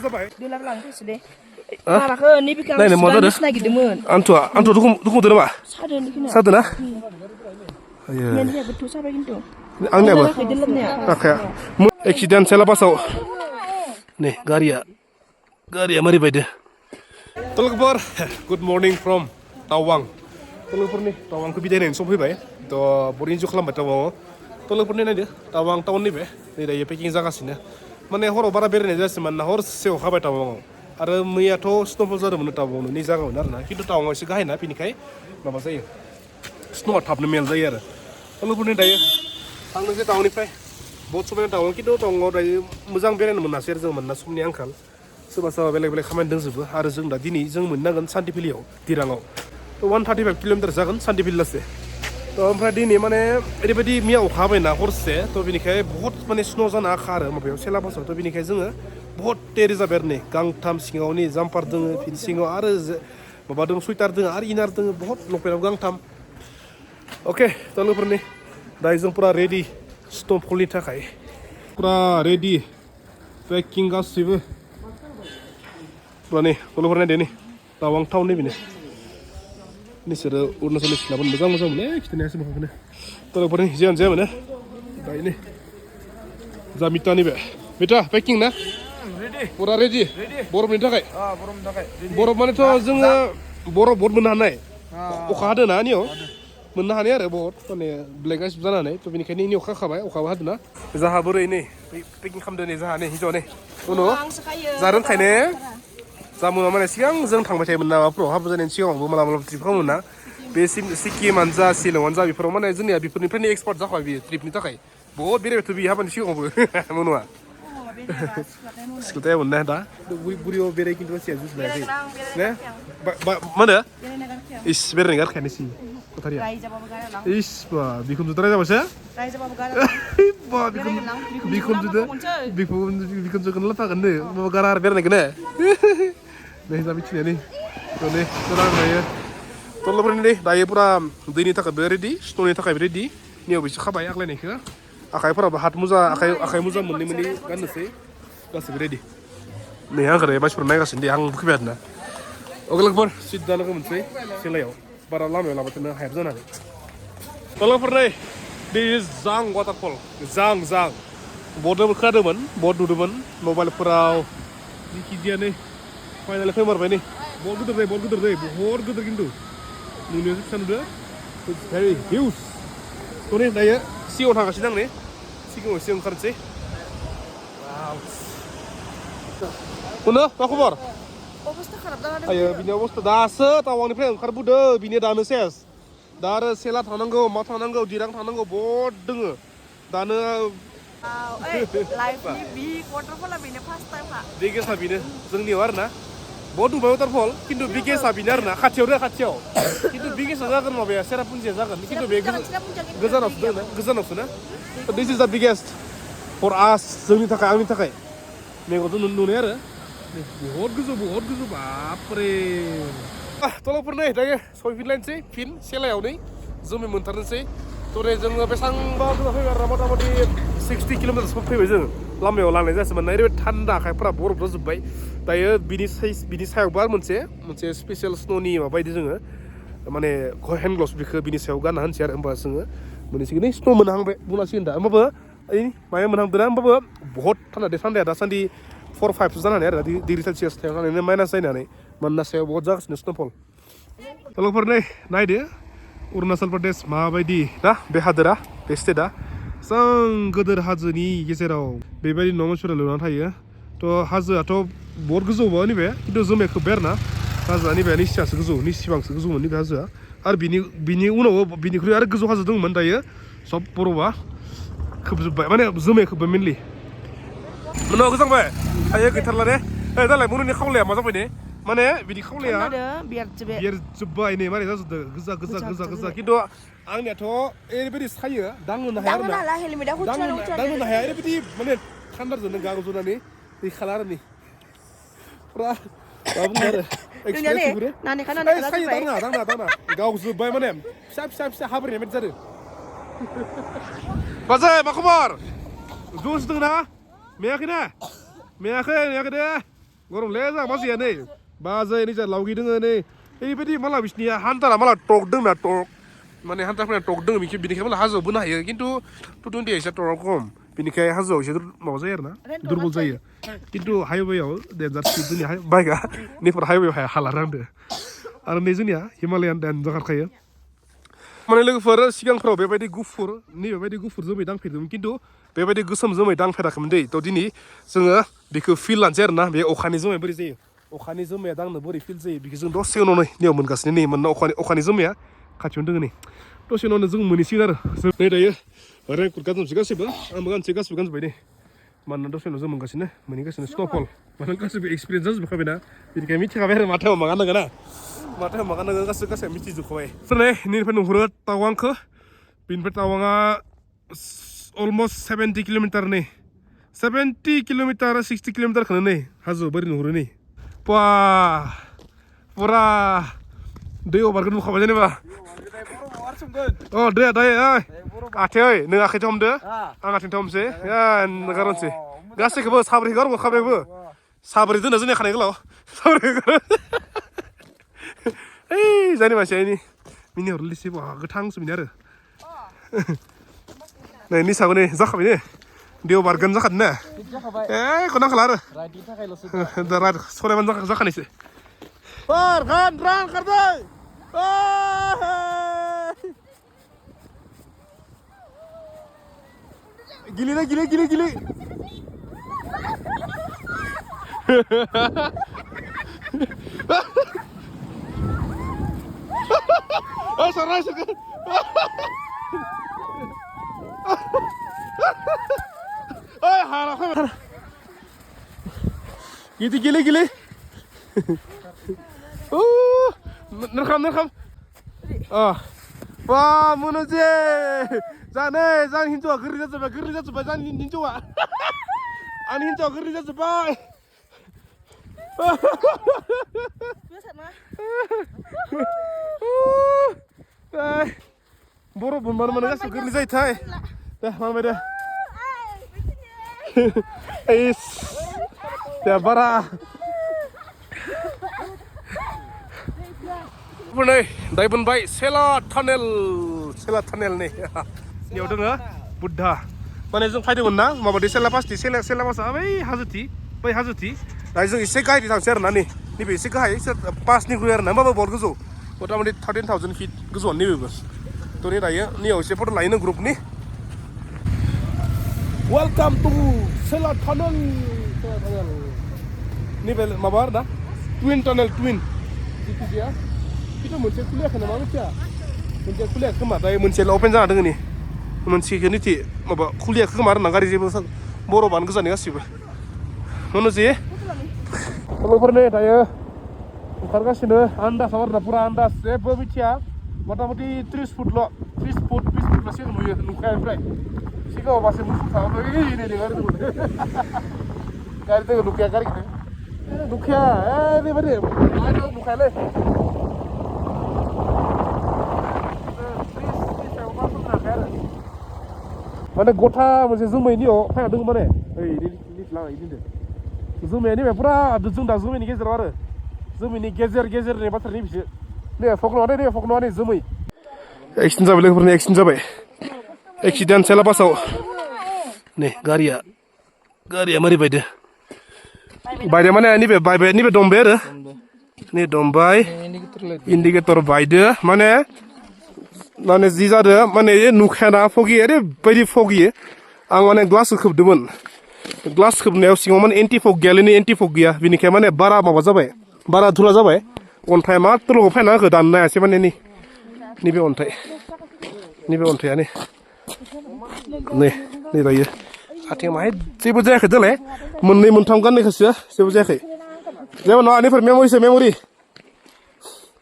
जाबाय दोलाब लांफैसो दे माबाखौ नैबेखौ आं सिगांनिसो नागिरदोंमोन आंथ' दुखु नामा सादों ना मेनलिया गोथौ साबाय खिन्थु आंनियाबो दोलाबनाया आखाया एक्सिडेन्ट सेला बासाव नै गारिया मारै बायदो लोगोफोर गुड मर्निं फ्रम टावां लोगोफोरनि टावांखौ बिदाय होनायनि सम फैबाय थ' बड इन्जय खालामबाय टावांआव लोगोफोरनि नायदो टावां टाउन नैबे नै दायो पेकिं जागासिनो माने हराव बारा बेरायनाय जायासै मानोना हरसे अखा हाबाय टावांआव आरो मैयाथ' स्न'फल जादोंमोन टावांआवनो नै जागामोन आरोना खिन्थु टावांआव एसे गाहायना बेनिखाय माबा जायो स्न'आ थाबनो मेल्ट जायो आरो लोगोफोरनि दायो थांनोसै टावांनिफ्राय बहुत समायना टावां खिन्थु टावांआव दायो मोजां बेरायनो मोनासै आरो जों मानोना समनि आंखाल सोरबा सोरबा बेलेग बेलेग खामानि दंजोबो आरो जों दा दिनै जों मोननांगोन सान्टिफिलियाव दिराङाव 135 किल'मिटार जागोन सान्टिफिलासे थ' ओमफ्राय दिनै माने ओरैबायदि मैया अखा हाबायना हरसे थ' बेनिखाय बहुत माने स्न' जाना आखा आरो माबायाव सेलाबासाव थ' बेनिखाय जोङो बहुत तेरि जाबाय आरो नै गांथाम सिङाव नै जाम्पार दोङो फिन सिङाव आरो माबा दङ सुइटार दोङो आरो इनार दोङो बहुत लंपेन्टआव गांथाम अके थ' लोगोफोरनि दायो जों फुरा रेडि स्न'फलनि थाखाय फुरा रेडि पेकिं गासैबो नै लोगोफोर नायदो नै टावां टाउन नैबेनो नोंसोरो अरुणाचलनि सिख्लाफोर मोजां मोनो खिन्थानायासो माबाखौनो लोगोफोरनि जियानो जाया मोनो दायो नै जा मिटा नैबे मिटा पेकिं ना फुरा रेडि बरफनि थाखाय बरफ मानेथ' जोङो बरफ बहुत मोननो हानाय अखा हादों ना नियाव मोननो हानाय आरो बहुत माने ब्लेक आइस जानानै थ' बेनिखायनो इनि अखा हाखाबाय अखाबो हादों ना जाहा बोरै नै पेकिं खालामदों नै जाहा नै हिन्जावा नै उनाव जा रोंखायनो जामुना माने सिगां जों थांबाय थायोमोन ना माबाफ्राव हाबा जानायनि सिगाङावबो मालाबा ट्रिप खालामोमोन ना बे सिक्किमानो जा शिलंआनो जा बेफोराव माने जोंनिया बेफोरनिफ्रायनो एक्सपार्ट जाखाबाय बियो ट्रिपनि थाखाय बहुत बेरायबायथ' बियो हाबानि सिगाङावबो नङा सिख्ला मोनना दा बुरियाव बेराय खिन्थु मानसिया जुजिलायाखै ने मा होनो इस बेरायनाय गारखायानोसै खोथारिया इस बा बिखुनजोजों रायजाबासो बिखुनजोखौनो लाफागोननो माबा गारा आरो बेरायनायखौनो नै जा मिथिनाया नै नै दायो टल्ल'फोरनि नै दायो फुरा दैनि थाखायबो रेडि स्न'नि थाखायबो रेडि नियाव एसे खाबाय आग्लायनायखौ आखाइफोराबो हात मुजा आखाइ मुजा मोननै गाननोसै गासैबो रेडि नै आंखौ मानसिफोर नायगासिनो दे आं फैबाय आरोना अके लोगोफोर सिदा लोगो मोनसै सेलायाव बारा लामायाव लाबाय थानो हाया जानानै लोगोफोर नै बे जां वाटारफल जां बर्डआव खोनादोंमोन बर्ड नुदोंमोन मबाइलफोराव जिखिजाया नै फाइनालि फैमारबाय नै बहुत गिदिर बहुत गिदिर खिन्थु नुनायावसो फिसा नुदों भेरि हिउज थ' नै दायो सिगाङाव थांगासिनो आं नै सिगाङाव एसे ओंखारनोसै मा खबर अबस्था खाराब जाना आयो बिनि अबस्था दासो टावांनिफ्राय ओंखारबोदो बिनि दानो सेस दा आरो सेला थांनांगौ मा थांनांगौ दिरां थांनांगौ बहुद दोङो दानो लाइफनि बिग वाटारफला बेनो फार्स्ट टाइमखा बिगेसा बेनो जोंनियाव आरो ना बहुत नुबाय वाटारफल खिन्थु बिगेसा बेनो आरो ना खाथियाव खिन्थु बिगेसा जागोन माबाया सेरापुन्जिया जागोन खिन्थु बे गोजानावसो ना दिस इज दा बिगेस्ट फर आस जोंनि थाखाय आंनि थाखाय मेगनजों नुनाय आरो बहुत गोजौ बापरे टलाफोर नै दायो सहैफिनलायनोसै फिन सेलायाव नै जोमै मोनथारनोसै थ' नै जोङो बेसेबांबा गोजान फैबाय आरो मथा मथि 60 किल'मिटारसो फैबाय जोङो लामायाव लांनाय जायासै मानोना ओरैबायदि थान्दा आखाइफोरा बरफ जाजोब्बाय दायो बिनि सायावबो आरो मोनसे स्पेसियेल स्न'नि माबायदि जोङो माने हेन्ड ग्लभ्स बेखौ बिनि सायाव गानना होनोसै आरो होमबा जोङो मोननैसिगोन नै स्न' मोनहांबाय बुंनांसिगोन दा होमबाबो ओइ माया मोनहांदों ना होमबाबो बहुत थान्दा दे थान्दाया दासान्दि 4-5 जानानै आरो डिग्रि सेलसियास थांनानै माइनास जानानै मानोना सायाव बहुत जागासिनो स्न'फल लोगोफोर नै नायदो अरुणाचल प्रदेश माबायदि ना बे हादोरा बे स्टेटआ जों गोदोर हाजोनि गेजेराव बेबायदि न' मानसिफोरा लुनानै थायो थ' हाजोआथ' बहुत गोजौबा नैबे खिन्थु जोमै खोब्बाय आरो ना हाजोआ नैबे निसिबांसो गोजौमोन नैबे हाजोआ आरो बिनि उनाव बिनिख्रुइ आरो गोजौ हाजो दंमोन दायो सब बरफआ खोबजोब्बाय माने जोमै खोब्बाय मेनलि उनाव गोजांबाय आयो गैथारला दे दालाय मुनुनि खावलाया मा जाबाय ने माने बिदि खावलाया बेरजोब्बाय नै मारै जाजोबदों गोजा खिन्थु आंनियाथ' ओरैबायदि सायो दांनोनो हाया आरो ना दांनोनो हाया ओरैबायदि माने थान्दाजोंनो गांजोबनानै दै खाला आरो नै फुरा मा बुंनो आरो एक्सपिरियेन्स सायो दांना गावजोब्बाय माने फिसा हाब्रेनाय बायदि जादों बाजै मा खबर जुस दङ ना मेयाखै दे गरम ले जा मासिया नै बाजै नै जा लावगि दोङो नै ओरैबायदि माला बिसनिया हान्टारा माला टक दों ना टक माने हान्टारफोरा टक दोङो बिनिखाय माला हाजोआव बोनो हायो खिन्थु 220 एसे टक खम बिनिखाय हाजोआव एसे माबा जायो आरोना दुरबल जायो खिन्थु हाइवेआव डेन्जार स्पिड जोंनि बाइकआ नैफोर हाइवेआव हाला रानदो आरो नै जोंनिया हिमालयान डेन्जार खारखायो माने लोगोफोर सिगांफ्राव बेबायदि गुफुर नैबेबायदि गुफुर जोमै दांफेरदोंमोन खिन्थु बेबायदि गोसोम जोमै दांफेराखैमोन दै थ' दिनै जोङो बेखौ फिल लानोसै आरोना बे अखानि जोमै बोरै जायो अखानि जोमैया दांनो बोरै फिल जायो बेखौ जों दसे उनाव नैयाव मोनगासिनो नै मोनना अखानि जोमैया खाथियावनो दोङो नै दसे उनावनो जों मोनहैसिगोन आरो जों नै दायो रेनकट गानजोबसै गासैबो आंबो गासिबो गानजोब्बाय दे मानोना दसे उनाव जों मोनहैगासिनो स्न'फल मानोना गासैबो एक्सपिरियेन्स जाजोबखाबायना बेनिखायनो मिथिखाबाय आरो माथायाव मा गाननांगोन ना माथायाव मा गाननांगोन गासैबो मिथिजोबखाबाय नै नैनिफ्राय नुहुरो टावांखौ बेनिफ्राय टावाङा अलमस्ट 70 किल'मिटार नै 70 किल'मिटार 60 किल'मिटारखौनो नै हाजोआव बोरै नुहुरो नै पुरा दै अभारखौ नुखाबाय जेनेबा अ दैया दायो ओइ आथै नों आखाइथ' हमदो आं आथिंथ' हमसै गारनोसै गासैखौबो साब्रै गारबोखाबायबो साब्रै दोनो जोंनि खानाय गोलाव साब्रै ओइ जानि मानसिया मिनिहर लिसि गोथांसो बिनो आरो नै निसाबो नै जाखाबाय नै दैयाव बारगोन जाखादों ना खौ नांखाला आरो दा राइड सलायबानो जाखानायसो खारदों गिले sarai sekali. Harap. Gile. Nerekam. Wah, menuju. Jangan hincu, gerilya coba jangan hincu. An hincu gerilya coba. Boro mana kasih gerilya zai thai. Dah mana dah. Is. Ya bara. Pernah, dah pun baik. Sela tunnel nih. Ni udah nggak? Buddha. Mana jeng fayda guna? Mama di sela pasti sela masa apa? Bai hazuti. Dah jeng isi kai di tangser nani. Ni besi kai pas ni keluar nama bawa borgozo. Kota mandi 13,000 feet gozo ni bebas. Tu ni raya ni awak siapa tu lain grup ni. Welcome to Sela Tunnel. Ni bel mabar dah. Twin tunnel. Itu dia. Kita muncul kuliah kena mana sih? Muncul kuliah kemana? Tapi muncul open jangan dengan ni. Muncul ni ti, apa kuliah kemarin nangkari je pasal boroban kesan ni kasih. Mana sih? Kalau pernah saya, karena sini anda sawar dapur anda seberapa bicara, mata-mati 30 foot lah sih nukai fly. Sihkau masih musuh sama ini dengar tu. Kali tu nukai kari. Nukai, ni mana? Ada nukai le. Mana gota macam zoom ini oh, apa ada mana? Ini lah ini deh. Zoom ini berapa? Ada zoom ini gezer ada. Zoom ini gezer ni pasal ni bisa. Ni fokno ni zoom ini. Accident sampai lepas ni accident sampai. Accident saya lepas tau. Ni garia mari bayar. Bayar mana ni bayar ni dombai ada. Ni dombai. Indikator bayar mana? Mana ziza ada, mana ye nukhana fogi, ada beri fogi. Angwane glass khubduman. Glass khubnew singoman anti fog galini anti fog ya. Bini kaya mana bara mawa zabai, bara dhula zabai. Ontai mat terus apa nak kedan na siapa ni be ontai ani. Ni raya. Hati mahai siapa jaya kerja le, menni mentam kan ni kerja siapa jaya kerja. Jangan nak ni per memori.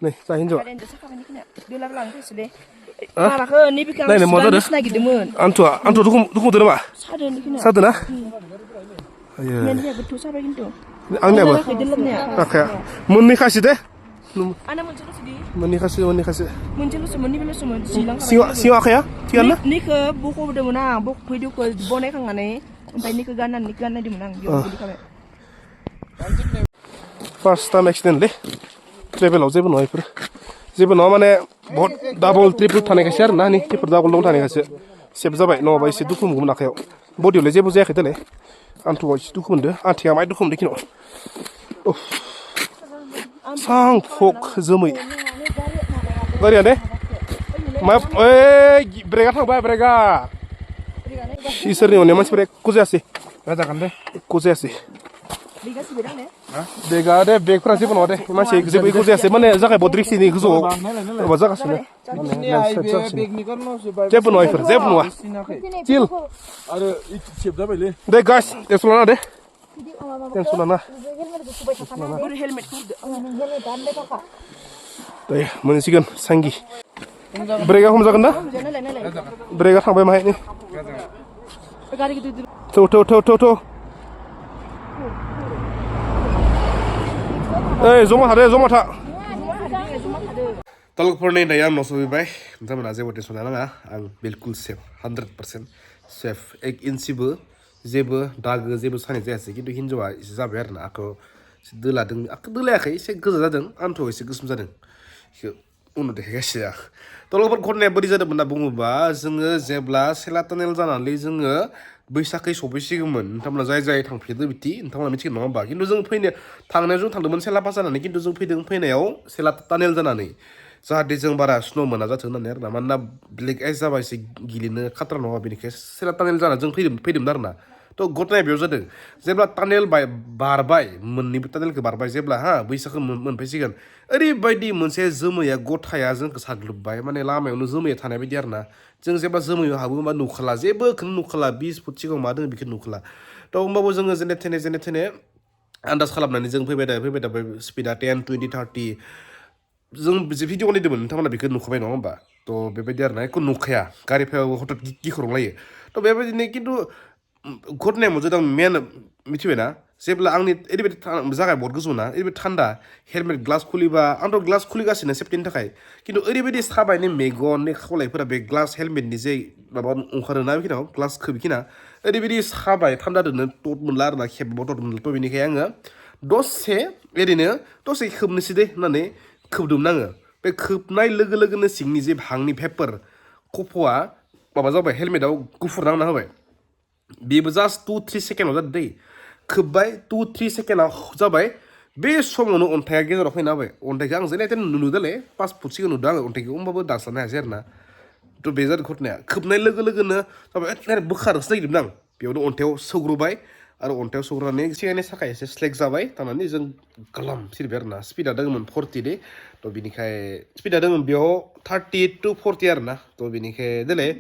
Ni saya hinjau. Lain modal dah. Antu dukung tu nama. Satu na. Ayah. Angin apa? Okay. Muni kasih deh. Muni kasih. Siwa kaya? Tiada na? Ni ke buku udah menang, buku video ke bonek kan ane. Sampai ni ke ganan di menang. First time एक्सिडेन्टलै ट्रेभेलाव जेबो नङा बेफोर जेबो नङा माने बहुत double triple थानायखायसो आरो ना नै बेफोर डाबल दं थानायखायसो सेफ जाबाय नङाबा एसे दुखु मोनगौमोन आखायाव बडियावलाय जेबो जायाखै देलाय आन्थुआव एसे दुखु मोनदों आथिङा माय दुखु मोनदों खिन्थु sang फक जोमै गारिया दे मा ओइ ब्रेकआ थांबाय ब्रेकआ इसोरनि अननायाव मानसिफोरा एक्क' जायासै जागोन दे एक्क' जायासै बेगा दे बेगफोरा जेबो नङा दे मानसि जेबो एक्क' जायासै माने जागाय बद्रिक्सिनि गोजौआव माबा जागासिनो जेबो नङा बेफोर जेबो नङा चिल आरो सेफ जाबायलै दे गाइस टेनसन लाना दे टेनसन लाना दे मोनसिगोन सांगि ब्रेकआ हमजागोन ना ब्रेकआ थांबाय माहाय थौ थौ थौ थौ थौ ओइ जमा थादो जमा था तलकफोरनि दायो आं न' सफैबाय नोंथांमोनहा जेबो टेनसन लानाङा आं बिलकुल सेफ 100% सेफ 1 इन्सिबो जेबो दागो जेबो सानाय जायासै खिन्थु हिन्जावा एसे जाबाय आरो ना आखायाव एसे दोलादों आखाइ दोलायाखै एसे गोजा जादों आन्थुआव एसे गोसोम जादों बेखौ उनाव देखायगासिनो आं तलकफोर घटनाया बोरै जादोंमोन होनना बुङोबा जोङो जेब्ला सेला टानेल जानानै जोङो बैसाखै सफैसिगौमोन नोंथांमोना जाय जाय थांफेरदो बिदि नोंथांमोना मिथिगोन नङा होमबा खिन्थु जों फैनो थांनायाव जों थांदोंमोन सेला पास जानानै खिन्थु जों फैनायाव सेला टानेल जानानै जाहाथे जों बारा स्न' मोना जाथों होननानै आरो ना मानोना ब्लेक आइस जाबा एसे गिलिनो खाथ्रा नङा बेनिखायनो सेला टानेल जाना जों फैदोंमोन आरो ना थ' घटनाया बेयाव जादों जेब्ला टानेल बारबाय मोननैबो टानेलखौ बारबाय जेब्ला बैसाखौ मोनफैसिगोन ओरैबायदि मोनसे जोमैया गथाया जोंखौ साग्लोबबाय माने लामायावनो जोमैया थानाय बायदि आरो ना जों जेब्ला जोमैयाव हाबो होनबा नुखाला जेबोखौनो नुखाला 20 फुट सिगाङाव मा दङ बेखौ नुखाला थ' होमबाबो जोङो जेने थेने आन्दाज खालामनानै जों फैबाय दा स्पिडा 10 20 30 जों जे भिडिअ नायदोंमोन नोंथांमोना बेखौ नुखाबाय नङा होमबा थ' बेबायदि आरो ना एखौ नुखाया गारिफोराव हथात गिख्रंलायो थ' बेबायदिनो खिन्थु घटनाया मा जादों मेन मिथिबायना जेब्ला आंनि ओरैबायदि जागाय बहुत गोजौ ना ओरैबायदि थान्दा हेलमेट ग्लास खुलिबा आंथ' ग्लास खुलिगासिनो सेफटिनि थाखाय खिन्थु ओरैबायदि साबायनि मेगननि खावलायफोरा बे ग्लास हेलमेटनि जे माबा ओंखारोना बेखिनियाव ग्लासखौ बेखिना ओरैबायदि साबाय थान्दा दोनो टट मोनला आरो ना खेबबाव टट मोनला थ' बेनिखायनो आङो दसे खोबनोसै दे होननानै खोबदोंमोन आङो बे खोबनाय लोगो लोगोनो सिंनि जे भांनि पेपार कफ'आ माबा जाबाय हेलमेटाव गुफुर नांना होबाय बेबो जास्ट 2-3 सेकेन्डआव जादों दै खोब्बाय 2-3 सेकेन्डआव जाबाय बे समावनो अन्थाइया गेजेराव फैना होबाय अन्थाइखौ आं जेने थेने नुदोंलै 5 फुट सिगां नुदों आङो अन्थाइखौ होमबाबो दानस्लाबनो हायासै आरो ना थ' बे जादों घटनाया खोबनाय लोगो लोगोनो जाबाय बोखारनोसो नागिरदोंमोन आं बेयावनो अन्थाइयाव सौग्रोबाय आरो अन्थाइयाव सौग्रानै सिगांनि साखाया एसे स्लेक जाबाय थानानै जों गोलाम सिरिबाय आरो ना स्पिडा दङमोन 40 दे थ' बिनिखाय स्पिडा दङमोन बेयाव 30 to 40 आरो ना थ' बिनिखाय देलाय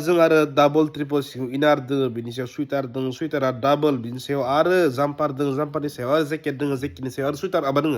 जों आरो डाबल ट्रिपल इनार दोङो बिनि सायाव सुइटार दङ सुइटारा डाबल बिनि सायाव आरो जाम्पार दङ जाम्पारनि सायाव आरो जेकेट दङ जेकेटनि सायाव आरो सुइटार माबा दङ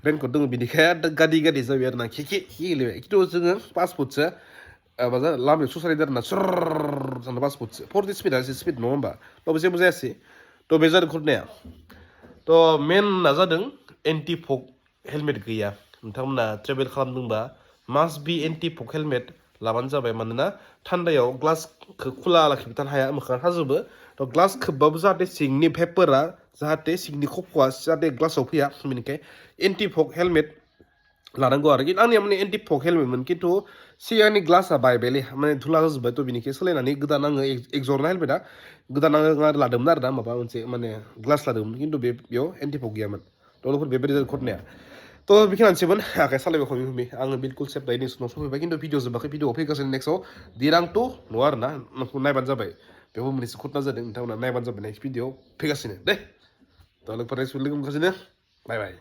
रेनकट दङ बिनिखाय गादि जाबाय आरो ना गेलेबाय खिन्थु जोङो 5 फुटसो माबा लामायाव सुसारिदों आरो ना सर 5 फुटसो 40 स्पिडा एसे स्पिड नङा होमबा थेवबो जेबो जायासै थ' बे जादों घटनाया थ' मेनआ जादों एन्टि फग हेलमेट गैया नोंथांमोना ट्रेभेल खालामदोंबा मास्ट बि एन्टि फग हेलमेट लाबानो जाबाय मानोना थान्दायाव ग्लासखौ खुला लाखिबाय थानो हाया मोखाङा थाजोबो थ' ग्लास खोबबाबो जाहाथे सिंनि भेपरा जाहाथे सिंनि खफ'आ जाहाथे ग्लासाव फैया बेनिखाय एन्टि फग हेलमेट लानांगौ आरो आंनिया माने एन्टि फग हेलमेटमोन खिन्थु सिगांनि ग्लासा बायबायलै माने धुला जाजोब्बाय थ' बिनिखाय सोलायनानै गोदान आङो एक्जर्ना हेलमेटा गोदान आङो लादोंमोन आरो ना माबा मोनसे माने ग्लास लादोंमोन खिन्थु बेयाव एन्टि फग गैयामोन थ' बेबायदि जादों घटनाया थ' बेखिनियानोसैमोन आखाइ सालायबाय हमि आङो बिलकुल सेफ दायो नेक्स्ट न'आव सफैबाय खिन्थु भिडिअ जोबाखै भिडिअ फैगासिनो नेक्स्टआव दिरांथ' नङा आरो ना नोंखौ नायबानो जाबाय बेयावबो मोनसे घटना जादों नोंथांमोना नायबानो जाबाय नेक्स्ट भिडिअ फैगासिनो दे थ' लोगोफोर नेक्स्ट लोगो मोनगासिनो बाय